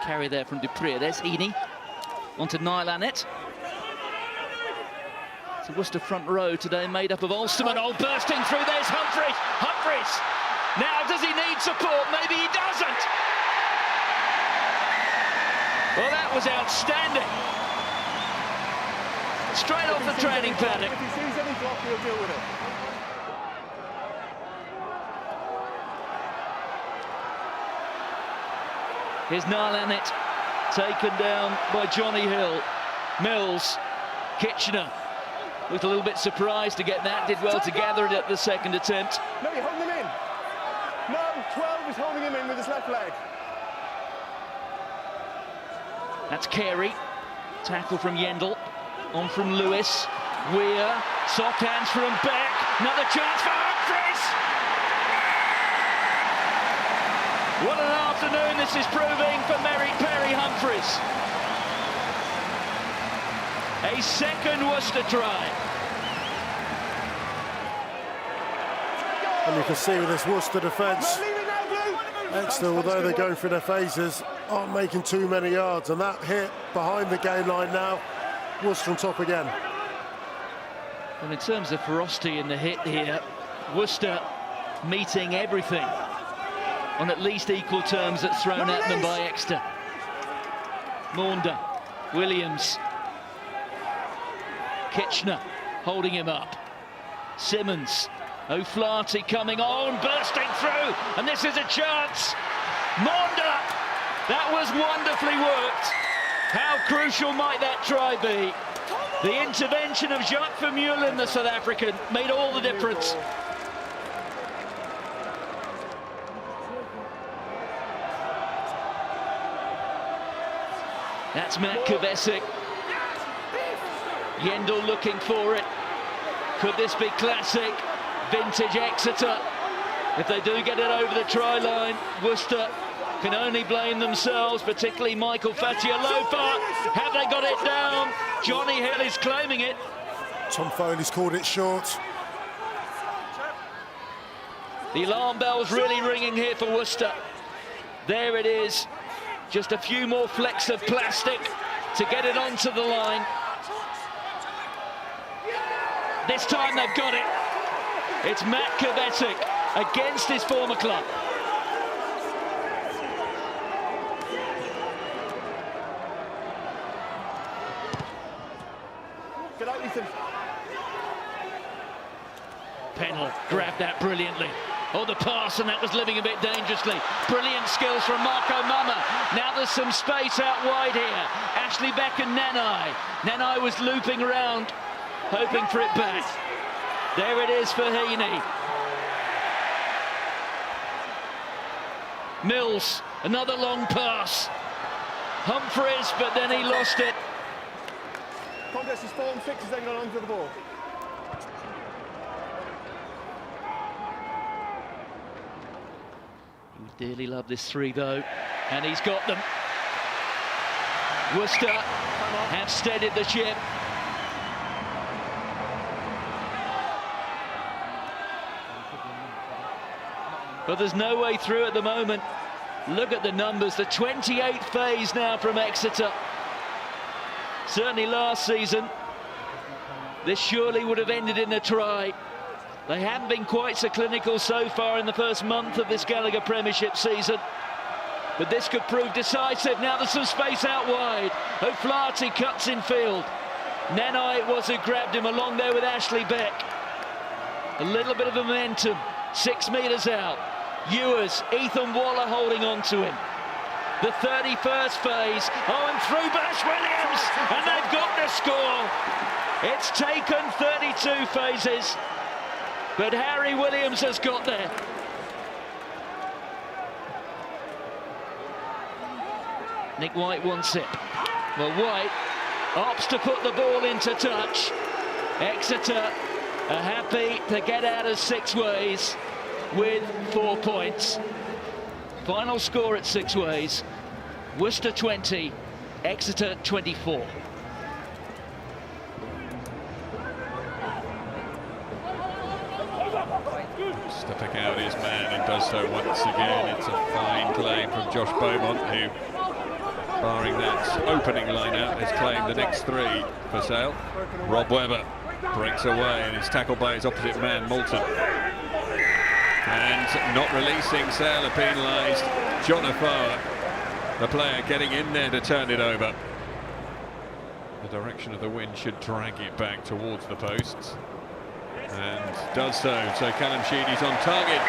carry there from Dupree. There's Heaney. Onto Niall Annett. It's a Worcester front row today made up of Ulsterman. Oh, bursting through. There's Humphries. Humphries. Now, does he need support? Maybe he doesn't. Well, that was outstanding. Straight off the training paddock. If he sees any block, he'll deal with it. Here's Niall Annett, taken down by Johnny Hill. Mills, Kitchener was a little bit surprised to get that, did well to gather it at the second attempt. No, you're holding him in. No, 12 is holding him in with his left leg. That's Carey. Tackle from Yendall. On from Lewis. Weir. Soft hands from Beck. Another chance for Humphries. What an afternoon this is proving for Perry Humphries. A second Worcester try. And you can see with this Worcester defence, Exeter, although they're going through their phases, aren't making too many yards. And that hit behind the game line now, Worcester on top again. Well, in terms of ferocity in the hit here, Worcester meeting everything on at least equal terms that's thrown at them by Exeter. Maunder, Williams, Kitchener holding him up. Simmons, O'Flaherty coming on, bursting through, and this is a chance. Maunder, that was wonderfully worked. How crucial might that try be? The intervention of Jacques Vermeulen, the South African, made all the difference. That's Matt Kovacic. Yendall looking for it. Could this be classic vintage Exeter? If they do get it over the try line, Worcester can only blame themselves, particularly Michael Fatialofa. Have they got it down? Johnny Hill is claiming it. Tom Foley's called it short. The alarm bell's really ringing here for Worcester. There it is. Just a few more flecks of plastic to get it onto the line. This time they've got it. It's Matt Kovacic against his former club. Get out, Ethan. Pennell grabbed that brilliantly. Oh, the pass, and that was living a bit dangerously. Brilliant skills from Marco Mama. Now there's some space out wide here. Ashley Beck and Nanai. Nanai was looping around, hoping for it back. There it is for Heaney. Mills, another long pass. Humphries, but then he lost it. Contest is 4 and 6 as they got onto the ball. He would dearly love this 3 though, and he's got them. Worcester have steadied the ship. But there's no way through at the moment. Look at the numbers, the 28th phase now from Exeter. Certainly last season, this surely would have ended in a try. They haven't been quite so clinical so far in the first month of this Gallagher Premiership season. But this could prove decisive. Now there's some space out wide. O'Flaherty cuts in field. Nanai it was who grabbed him along there with Ashley Beck. A little bit of momentum, 6 metres out. Ewers, Ethan Waller holding on to him. The 31st phase. Oh, and through Bash Williams, and they've got the score. It's taken 32 phases, but Harry Williams has got there. Nick White wants it. Well, White opts to put the ball into touch. Exeter are happy to get out of 6 ways with 4 points. Final score at 6 ways, Worcester 20, Exeter 24. Stepping out his man and does so once again. It's a fine play from Josh Beaumont, who barring that opening line-out, has claimed the next 3 for Sale. Rob Webber breaks away and is tackled by his opposite man, Moulton. And not releasing Sale are penalised. John Afoa, the player, getting in there to turn it over. The direction of the wind should drag it back towards the posts, and does so. So Callum Sheedy's on target.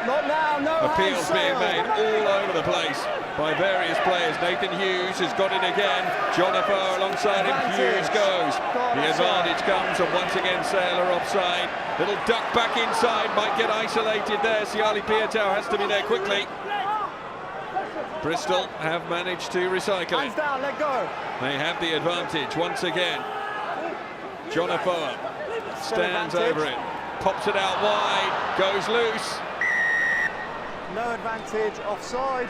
Not now, no. Appeals being made all over the place by various players. Nathan Hughes has got it again. John Afoa alongside him. Hughes goes. The advantage comes, and once again Sale are offside. Little duck back inside, might get isolated there. Siali Piatau has to be there quickly. Bristol have managed to recycle it. Hands down, let go. They have the advantage once again. John Afoa stands over it, pops it out wide, goes loose. No advantage, offside.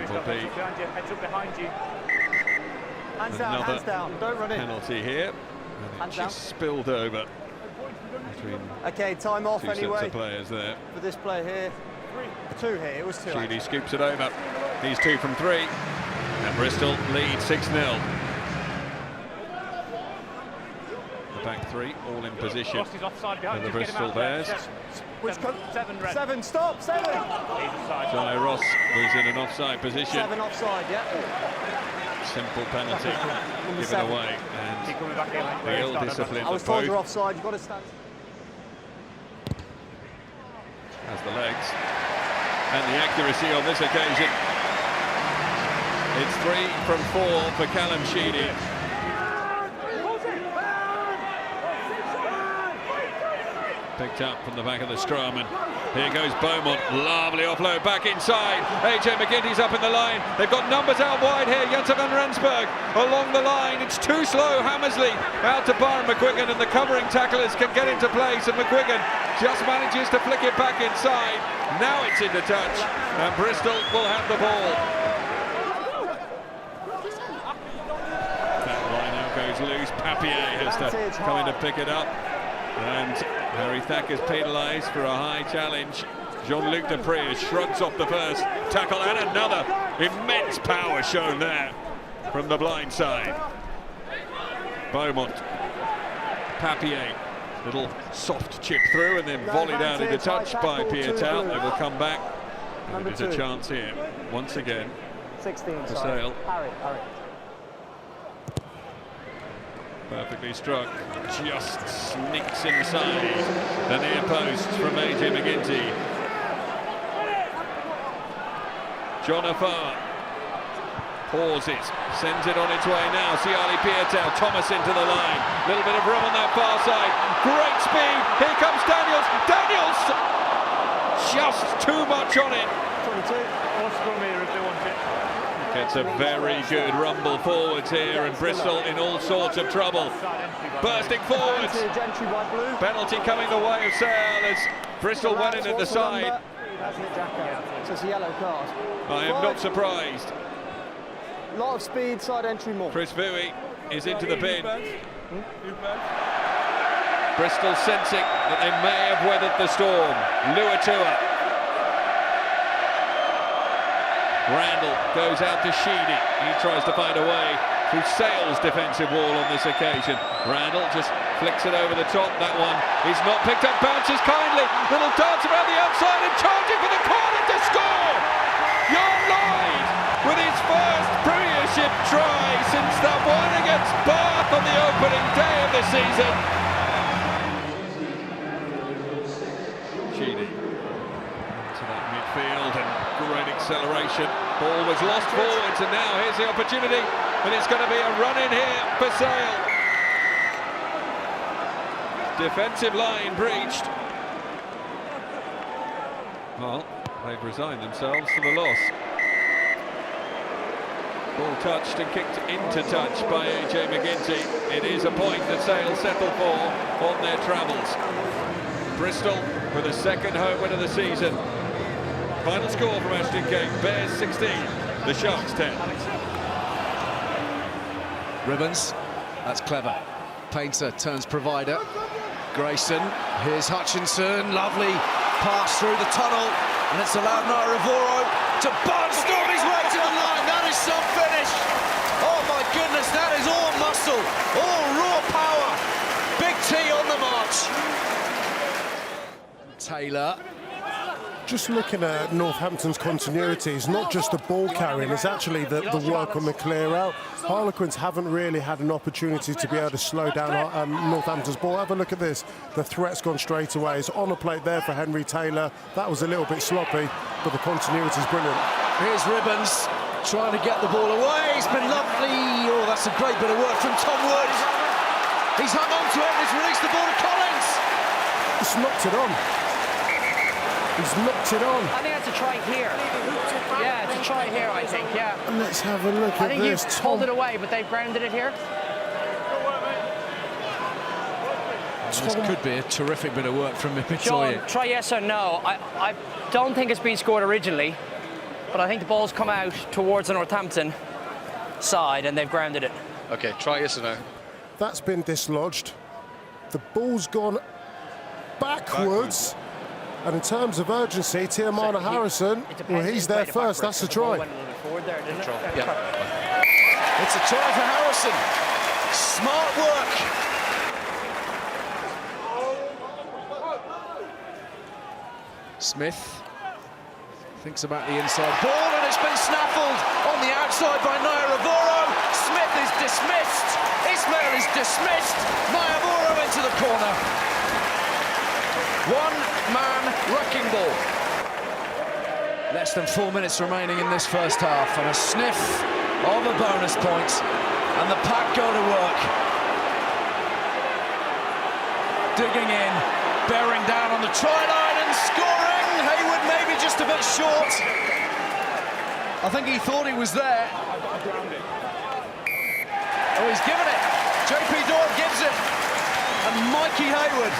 Will be Heads up behind you. Hands down, hands down. Don't run in. Penalty here. And it just spilled over between okay, time off two anyway. sets of players there. For this play here. 2 here, it was 2. Sheedy scoops it over. He's 2 from 3. And Bristol lead 6-0. The back 3 all in position. And the Bristol Bears. Which 7, stop, 7! Jono Ross was in an offside position. 7 offside, yeah. Simple penalty given away. And the ill-discipline I was of told both. you're offside, you've got to stand. Has the legs. And the accuracy on this occasion. It's 3 from 4 for Callum Sheedy. Picked up from the back of the scrum, and here goes Beaumont. Lovely offload back inside. AJ McGinty's up in the line. They've got numbers out wide here. Jutta van Rensburg along the line. It's too slow. Hammersley out to Byron McGuigan, and the covering tacklers can get into place, and McGuigan just manages to flick it back inside. Now it's into touch, and Bristol will have the ball. That line now goes loose. Papier has to come in to pick it up, and Harry Thacker's penalised for a high challenge. Jean-Luc Dupree shrugs off the first tackle, and another immense power shown there from the blind side. Beaumont, Papier, little soft chip through and then volleyed out into touch by Piatau. They will come back. And it is a chance here once again 16 for Sale. Harry. Perfectly struck, just sneaks inside the near post from AJ McGinty. John Afoa pauses, sends it on its way now. Siali Piatau, Thomas into the line. Little bit of room on that far side. Great speed. Here comes Daniels. Daniels! Just too much on it. 22. Also here if they want it. Gets a very good rumble forwards here, and Bristol in all sorts of trouble. Bursting forwards. Penalty coming the way of Sale as Bristol went in at the side. So it's a yellow card. I am not surprised. A lot of speed, side entry more. Chris Vui is into the bin. Bristol sensing that they may have weathered the storm. Luatua. Randall goes out to Sheedy. He tries to find a way through Sale's defensive wall on this occasion. Randall just flicks it over the top. That one is not picked up. Bounces kindly. Little dance around the outside and charging for the corner to score. Jan Lloyd with his first Premiership try since that one against Bath on the opening day of the season. Sheedy to that midfield and great acceleration. Ball was lost forwards, and now here's the opportunity, and it's going to be a run in here for Sale. Defensive line breached. Well, they've resigned themselves to the loss. Ball touched and kicked into touch by AJ McGinty. It is a point that Sale settle for on their travels. Bristol with a second home win of the season. Final score from Ashton Gate, Bears 16, the Sharks 10. Ribbons, that's clever. Painter turns provider. Grayson, here's Hutchinson, lovely pass through the tunnel, and it's allowed Naira Ravoro to Barnstorm. Bristol, all raw power. Big T on the march. Taylor. Just looking at Northampton's continuity, it's not just the ball carrying, it's actually the work on the clear out. Harlequins haven't really had an opportunity to be able to slow down Northampton's ball. Have a look at this. The threat's gone straight away. It's on a plate there for Henry Taylor. That was a little bit sloppy, but the continuity is brilliant. Here's Ribbons trying to get the ball away. It's been lovely. Oh, that's a great bit of work from Tom Wood. He's hung on to it and he's released the ball to Collins. He's knocked it on. He's knocked it on. I think that's a try here. Yeah, it's a try here, I think, yeah. And let's have a look at this. I think you've pulled it away, but they've grounded it here. This could be a terrific bit of work from Sean, Mipitoye. try yes or no. I don't think it's been scored originally, but I think the ball's come out towards the Northampton side and they've grounded it. Okay, try yes or no. That's been dislodged. The ball's gone backwards. And in terms of urgency, Tiamana Harrison, well, he's there first. That's the try. Yeah. It's a try for Harrison. Smart work. Smith thinks about the inside ball, and it's been snaffled on the outside by Nayaravoro. Smith is dismissed. Ismail is dismissed. Nayaravoro into the corner. One-man wrecking ball. Less than 4 minutes remaining in this first half, and a sniff of a bonus point, and the pack go to work. Digging in, bearing down on the try line and scoring. Hayward maybe just a bit short. I think he thought he was there. Oh, he's given it. JP Doyle gives it, and Mikey Hayward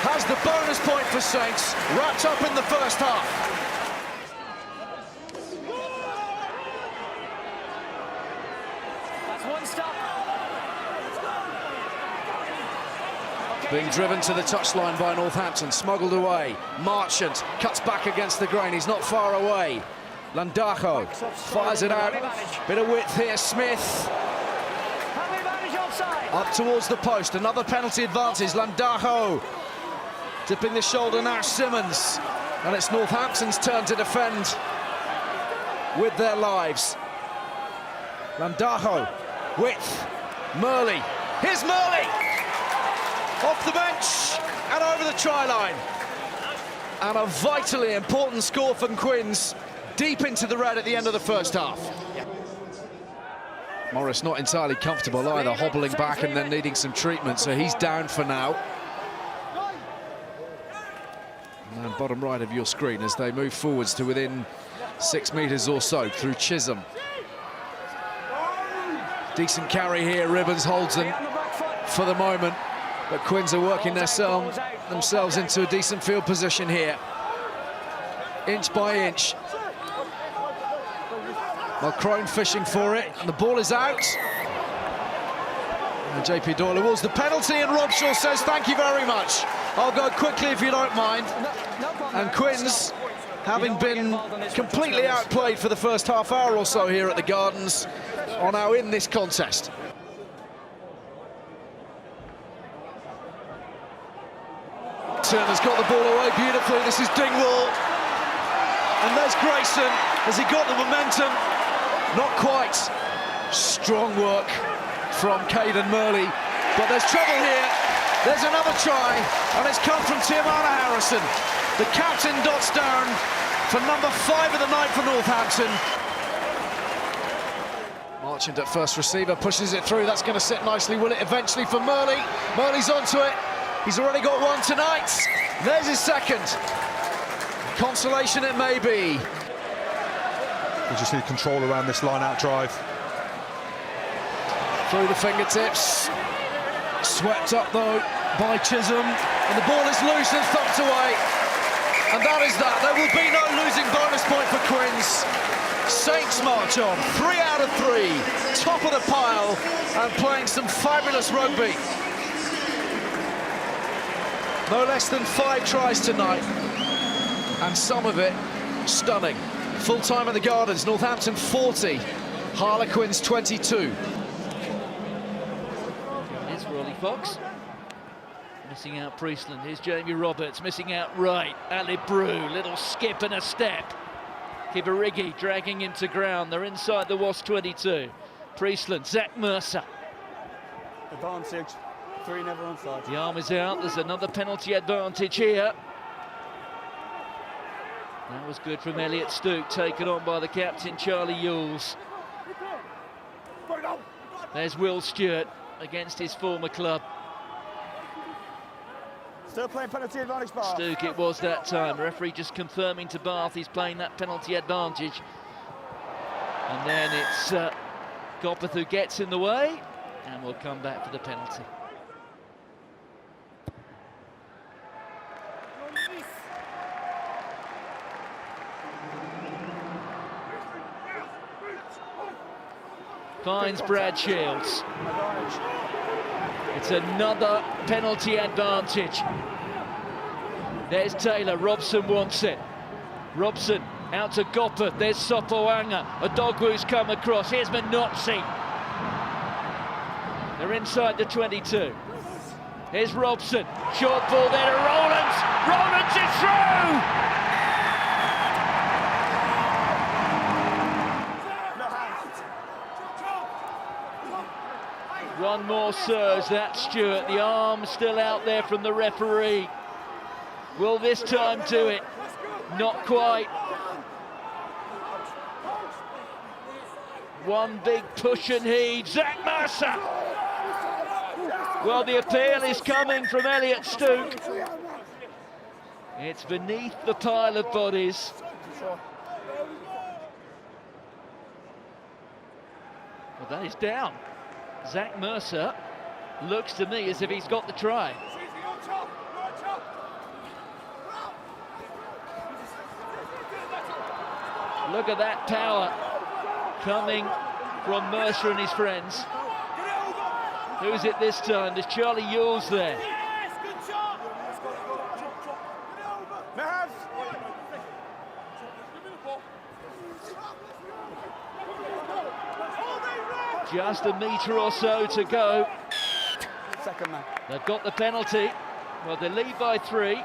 has the bonus point for Saints, wrapped up in the first half. That's one stop. Being driven to the touchline by Northampton, smuggled away. Marchant cuts back against the grain, he's not far away. Landajo fires it out, bit of width here, Smith. Up towards the post, another penalty advantage, Landajo. Dipping the shoulder now, Simmons. And it's Northampton's turn to defend with their lives. Landajo, width, Murley. Here's Murley! Off the bench and over the try line. And a vitally important score from Quins, deep into the red at the end of the first half. Morris not entirely comfortable either, hobbling back and then needing some treatment, so he's down for now. And bottom right of your screen as they move forwards to within 6 metres or so through Chisholm. Decent carry here, Ribbons holds them for the moment, but Quins are working themselves into a decent field position here. Inch by inch. Mulcrone fishing for it, and the ball is out. And JP Doyle awards the penalty, and Robshaw says thank you very much. I'll go quickly if you don't mind. And Quins, having been completely outplayed for the first half hour or so here at the Gardens, are now in this contest. Turner's got the ball away beautifully. This is Dingwall. And there's Grayson. Has he got the momentum? Not quite. Strong work from Caden Murley. But there's trouble here. There's another try, and it's come from Tiamana Harrison. The captain dots down for number 5 of the night for Northampton. Marchant at first receiver, pushes it through. That's going to sit nicely, will it, eventually for Murley? Murley's onto it. He's already got one tonight. There's his second. Consolation it may be. We just need control around this line-out drive. Through the fingertips. Swept up, though, by Chisholm. And the ball is loose and thumped away. And that is that. There will be no losing bonus point for Quins. Saints march on. 3 out of 3. Top of the pile. And playing some fabulous rugby. No less than 5 tries tonight. And some of it stunning. Full time at the Gardens. Northampton 40. Harlequins 22. That's for Ollie Fox. Missing out Priestland. Here's Jamie Roberts, missing out right. Ali Brew, little skip and a step. Kibarigi dragging him to ground. They're inside the Wasp 22. Priestland, Zach Mercer. Advantage. 3 never onside. The arm is out. There's another penalty advantage here. That was good from Elliot Stooke, taken on by the captain, Charlie Ewells. There's Will Stewart against his former club. Still playing penalty advantage, Bath. Stooke it was that time. The referee just confirming to Bath he's playing that penalty advantage. And then it's Gopeth who gets in the way, and we'll come back for the penalty. Finds Brad Shields. It's another penalty advantage. There's Taylor, Robson wants it. Robson out to Gopeth, there's Sopoanga. Adogwu's come across, here's Minozzi. They're inside the 22. Here's Robson, short ball there to Rowlands. Rowlands is through! One more surge, that's Stewart. The arm still out there from the referee. Will this time do it? Not quite. One big push and heave. Zach Mercer. Well, the appeal is coming from Elliot Stooke. It's beneath the pile of bodies. Well, that is down. Zach Mercer looks to me as if he's got the try. Look at that power coming from Mercer and his friends. Who's it this time? There's Charlie Ewells there. Just a metre or so to go. Second man. They've got the penalty. Well, they lead by 3.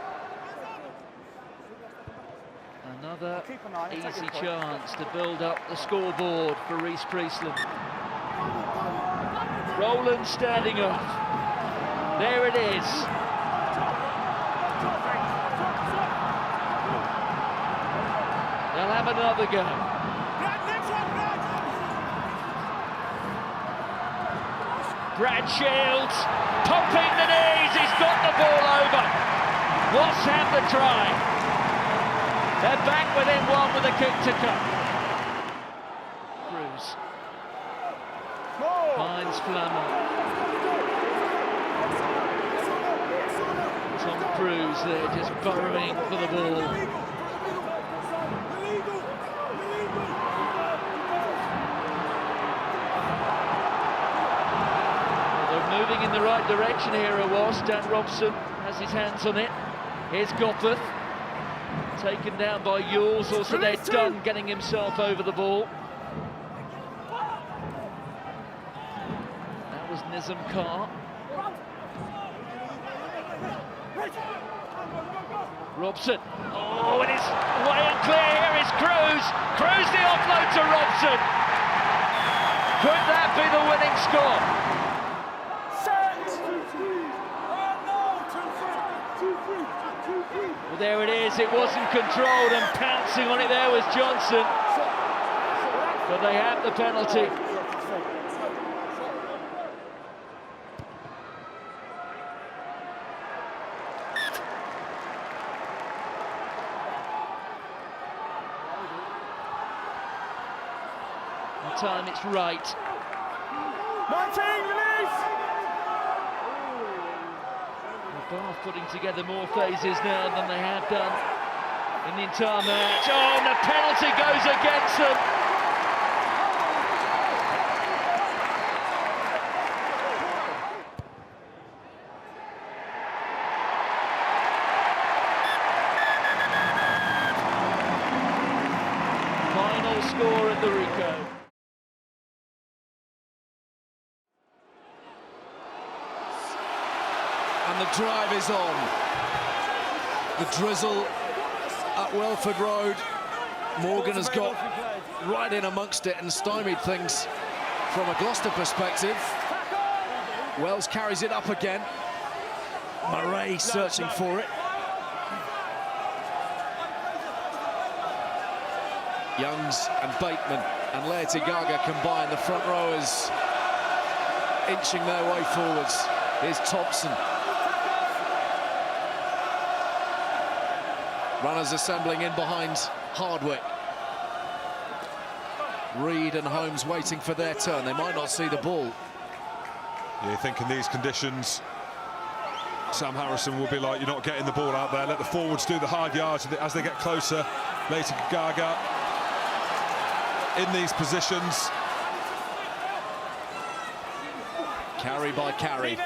Another easy chance to build up the scoreboard for Reece Priestland. Rowland standing off. There it is. They'll have another go. Brad Shields pumping the knees, he's got the ball over. Wasps have the try. They're back within 1 with a kick to come. Cruz finds Flammer. Tom Cruz there just burrowing for the ball. Moving in the right direction here, Wasp. Dan Robson has his hands on it. Here's Gopeth, taken down by Ewells. Also there, Dunn getting himself over the ball. That was Nizam Carr. Robson. Oh, it is way and clear. Here is Cruz. Cruz the offload to Robson. Could that be the winning score? Well, there it is, it wasn't controlled, and pouncing on it there was Johnson. But they have the penalty. The time it's right. 19, release! Bath putting together more phases now than they have done in the entire match. Oh, and the penalty goes against them. Final score at the Ricoh. And the drive is on. The drizzle at Welford Road. Morgan has got right in amongst it and stymied things from a Gloucester perspective. Wells carries it up again. Murray searching for it. Youngs and Bateman and Laird Gaga combine. The front rowers inching their way forwards. Here's Thompson. Runners assembling in behind Hardwick. Reed and Holmes waiting for their turn. They might not see the ball. Yeah, you think in these conditions, Sam Harrison will be like, you're not getting the ball out there. Let the forwards do the hard yards as they get closer. Later Gaga in these positions. Carry by carry.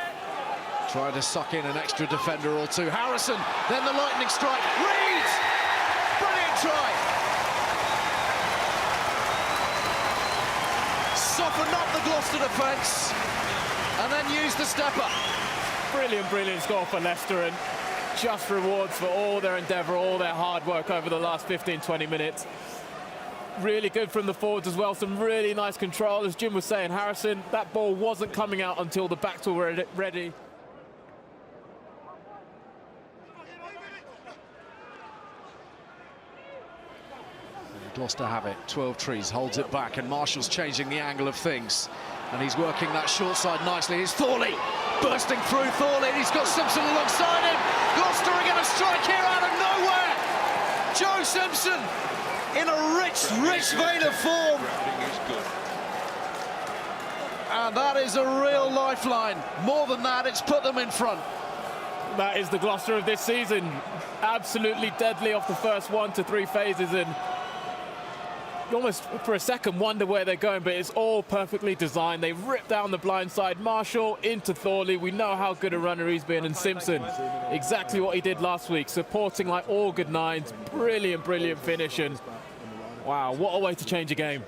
Trying to suck in an extra defender or two. Harrison, then the lightning strike. Reed! Brilliant try! Softened up the Gloucester defence and then used the stepper. Brilliant score for Leicester, and just rewards for all their endeavour, all their hard work over the last 15-20 minutes. Really good from the forwards as well, some really nice control. As Jim was saying, Harrison, that ball wasn't coming out until the backs were ready. Gloucester have it. 12 Trees holds it back, and Marshall's changing the angle of things, and he's working that short side nicely. Here's Thorley bursting through. Thorley, and he's got Simpson alongside him. Gloucester are going to strike here out of nowhere. Joe Simpson in a rich vein of form, and that is a real lifeline. More than that, it's put them in front. That is the Gloucester of this season. Absolutely deadly off the first 1 to 3 phases, and you almost for a second wonder where they're going, but it's all perfectly designed. They rip down the blind side. Marshall into Thorley. We know how good a runner he's been, and Simpson, exactly what he did last week, supporting like all good nines. Brilliant finish, and wow, what a way to change a game.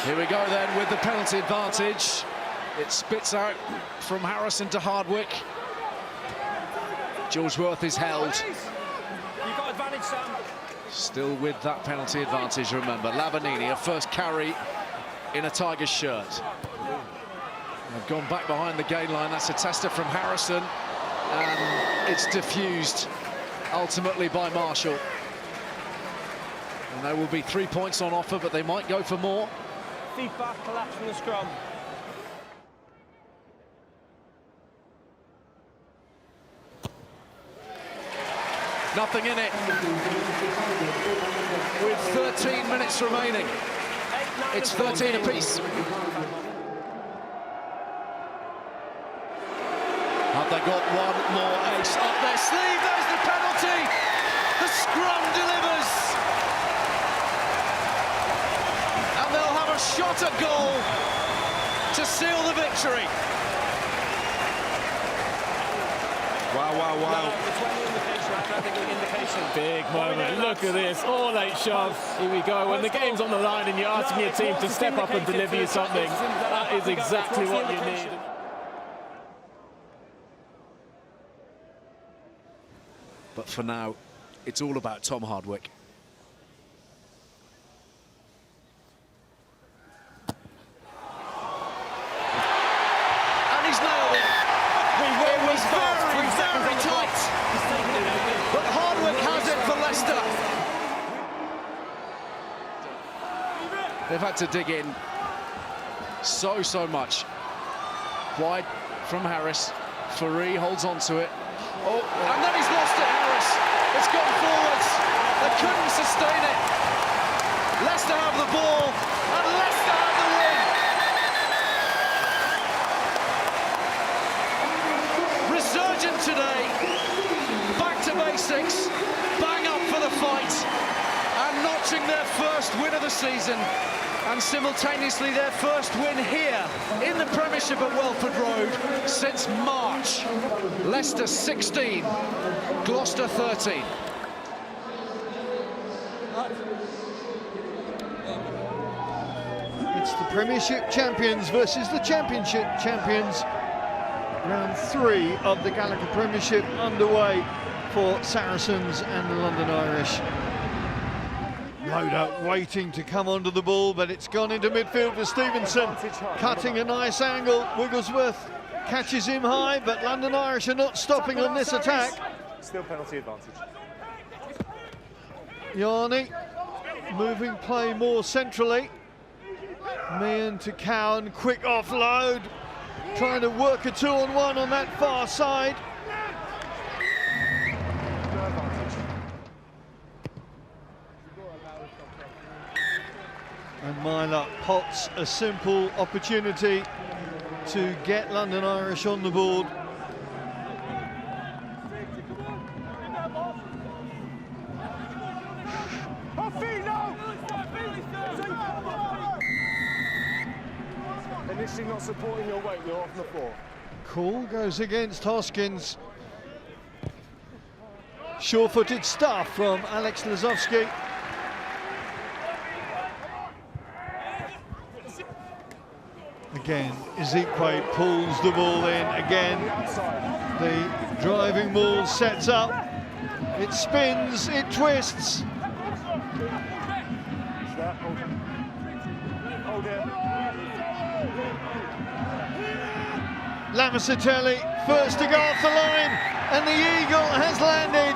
Here we go then with the penalty advantage. It spits out from Harrison to Hardwick. George Worth is held. You've got advantage, Sam. Still with that penalty advantage, remember. Lavanini, a first carry in a Tigers shirt. They've gone back behind the gain line. That's a tester from Harrison, and it's diffused ultimately by Marshall. And there will be 3 points on offer, but they might go for more. Feet back, collapse from the scrum. Nothing in it. With 13 minutes remaining. It's 13 apiece. Have they got one more ace up their sleeve? There's the penalty. The scrum delivers. And they'll have a shot at goal to seal the victory. Wow. Big moment. Look at this. All 8 shots. Here we go. When the game's on the line and you're asking your team to step up and deliver you something, that is exactly what you need. But for now, it's all about Tom Hardwick. And he's nailed it. It was very tight. But Hardwick has it for Leicester. They've had to dig in so much. Wide from Harris. Faree holds on to it. Oh, and then he's lost it, Harris. It's gone forwards. They couldn't sustain it. Leicester have the ball, and Leicester have the win. Resurgent today. Back to basics. Bang up for the fight. And notching their first win of the season. And simultaneously their first win here in the Premiership at Welford Road since March. Leicester 16, Gloucester 13. It's the Premiership champions versus the Championship champions. Round 3 of the Gallagher Premiership underway for Saracens and the London Irish. Loader waiting to come onto the ball, but it's gone into midfield for Stevenson. Cutting a nice angle. Wigglesworth catches him high, but London Irish are not stopping on this attack. Still penalty advantage. Yarni moving play more centrally. Meehan to Cowan, quick offload. Trying to work a 2-on-1 on that far side. And Myler pots a simple opportunity to get London Irish on the board. Initially not supporting your weight, you're off the floor. Call goes against Hoskins. Sure-footed stuff from Alex Lazowski. Again, Ezekwe pulls the ball in. Again, the driving ball sets up. It spins, it twists. Hold it. Lamasatelli first to go off the line, and the eagle has landed.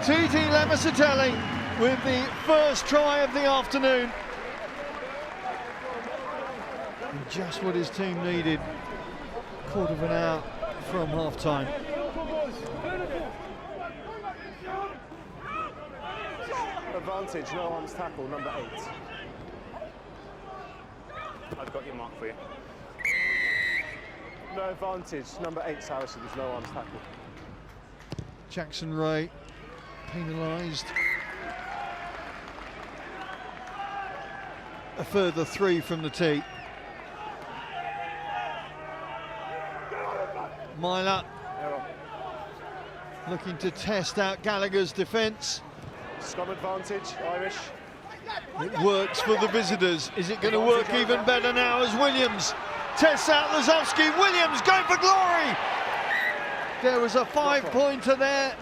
TT Lamasatelli with the first try of the afternoon. And just what his team needed. Quarter of an hour from half-time. Advantage, no arms tackle, number 8. I've got your mark for you. No advantage, number 8 Saracens, no arms tackle. Jackson Ray penalised. A further 3 from the tee. Myler looking to test out Gallagher's defence. Scrum advantage, Irish. It works for the visitors. Is it going to work even better now as Williams tests out Lazowski? Williams going for glory! There was a 5-pointer there.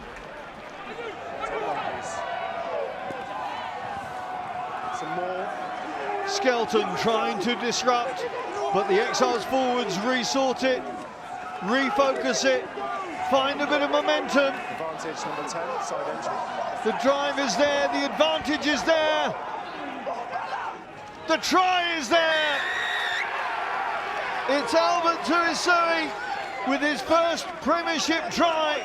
Some more. Skelton trying to disrupt, but the Exiles forwards resort it, refocus it, find a bit of momentum. Advantage, number 10, side entry. The drive is there, the advantage is there. The try is there. It's Albert Tuisui with his first Premiership try,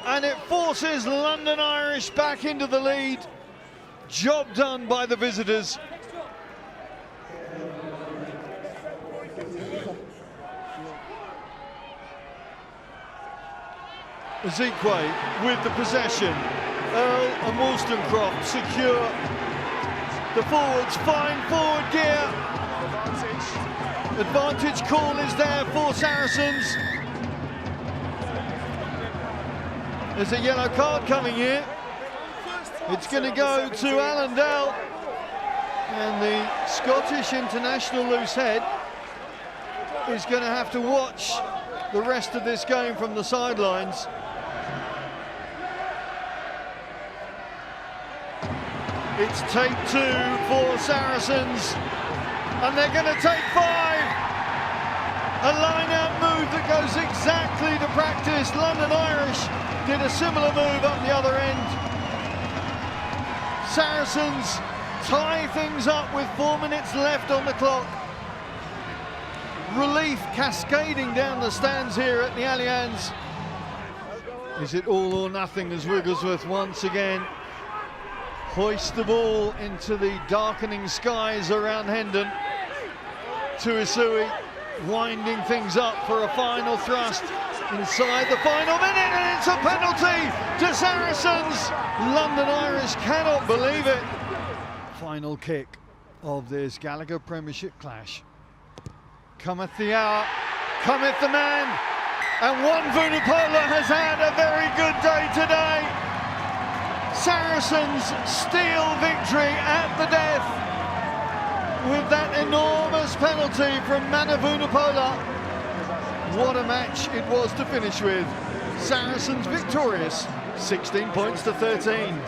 and it forces London Irish back into the lead. Job done by the visitors. Ezekwe with the possession. Earl and Wollstonecroft secure. The forwards find forward gear. Advantage call is there for Saracens. There's a yellow card coming here. It's going to go to Allendale. And the Scottish international loose head is going to have to watch the rest of this game from the sidelines. It's take 2 for Saracens, and they're going to take 5. A line-out move that goes exactly to practice. London Irish did a similar move up the other end. Saracens tie things up with 4 minutes left on the clock. Relief cascading down the stands here at the Allianz. Is it all or nothing as Wigglesworth once again hoists the ball into the darkening skies around Hendon. Tuisui winding things up for a final thrust inside the final minute, and it's a penalty to Saracens. London Irish cannot believe it. Final kick of this Gallagher Premiership clash. Cometh the hour, cometh the man, and Juan Vunipola has had a very good day today. Saracens steal victory at the death. with that enormous penalty from Manavunapola. What a match it was to finish with. Saracens victorious, 16 points to 13.